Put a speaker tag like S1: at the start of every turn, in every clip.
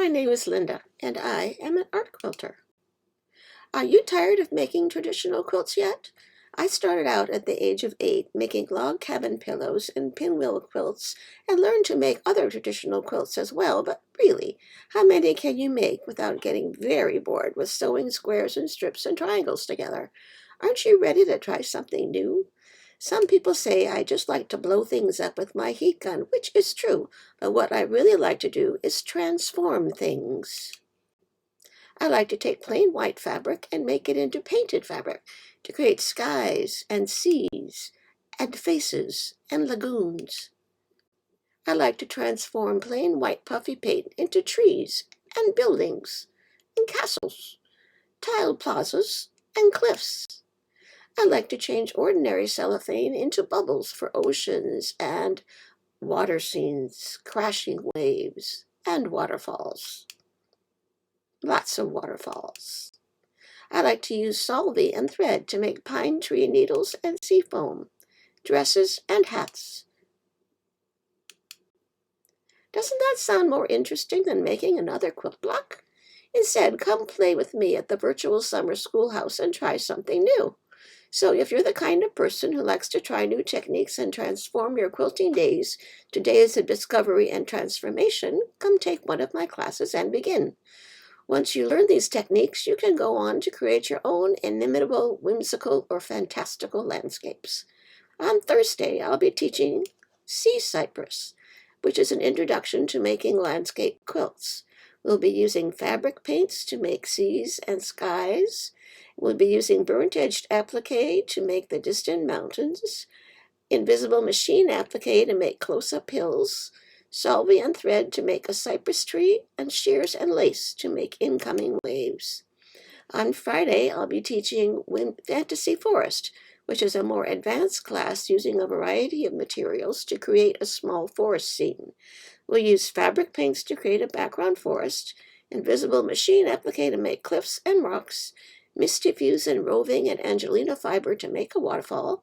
S1: My name is Linda, and I am an art quilter. Are you tired of making traditional quilts yet? I started out at the age of 8 making log cabin pillows and pinwheel quilts and learned to make other traditional quilts as well, but really, how many can you make without getting very bored with sewing squares and strips and triangles together? Aren't you ready to try something new? Some people say I just like to blow things up with my heat gun, which is true, but what I really like to do is transform things. I like to take plain white fabric and make it into painted fabric to create skies and seas and faces and lagoons. I like to transform plain white puffy paint into trees and buildings and castles, tiled plazas and cliffs. I like to change ordinary cellophane into bubbles for oceans and water scenes, crashing waves, and waterfalls. Lots of waterfalls. I like to use solvay and thread to make pine tree needles and sea foam, dresses and hats. Doesn't that sound more interesting than making another quilt block? Instead, come play with me at the Virtual Summer Schoolhouse and try something new. So if you're the kind of person who likes to try new techniques and transform your quilting days to days of discovery and transformation, come take one of my classes and begin. Once you learn these techniques, you can go on to create your own inimitable, whimsical, or fantastical landscapes. On Thursday, I'll be teaching Sea Cypress, which is an introduction to making landscape quilts. We'll be using fabric paints to make seas and skies. We'll be using burnt-edged applique to make the distant mountains, invisible machine applique to make close-up hills, solvay and thread to make a cypress tree, and shears and lace to make incoming waves. On Friday, I'll be teaching Fantasy Forest, which is a more advanced class using a variety of materials to create a small forest scene. We'll use fabric paints to create a background forest, invisible machine applique to make cliffs and rocks, misty fuse and roving and Angelina fiber to make a waterfall,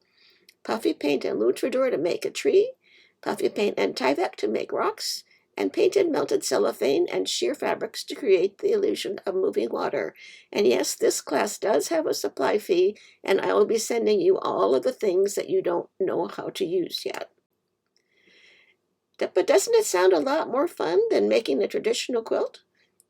S1: puffy paint and luchador to make a tree, puffy paint and Tyvek to make rocks, and painted melted cellophane and sheer fabrics to create the illusion of moving water. And yes, this class does have a supply fee, and I will be sending you all of the things that you don't know how to use yet. But doesn't it sound a lot more fun than making a traditional quilt?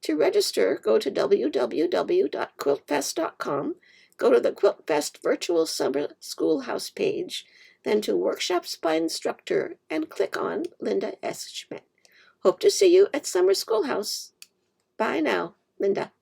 S1: To register, go to www.quiltfest.com, go to the QuiltFest Virtual Summer Schoolhouse page, then to Workshops by Instructor, and click on Linda S. Schmidt. Hope to see you at Summer Schoolhouse. Bye now, Linda.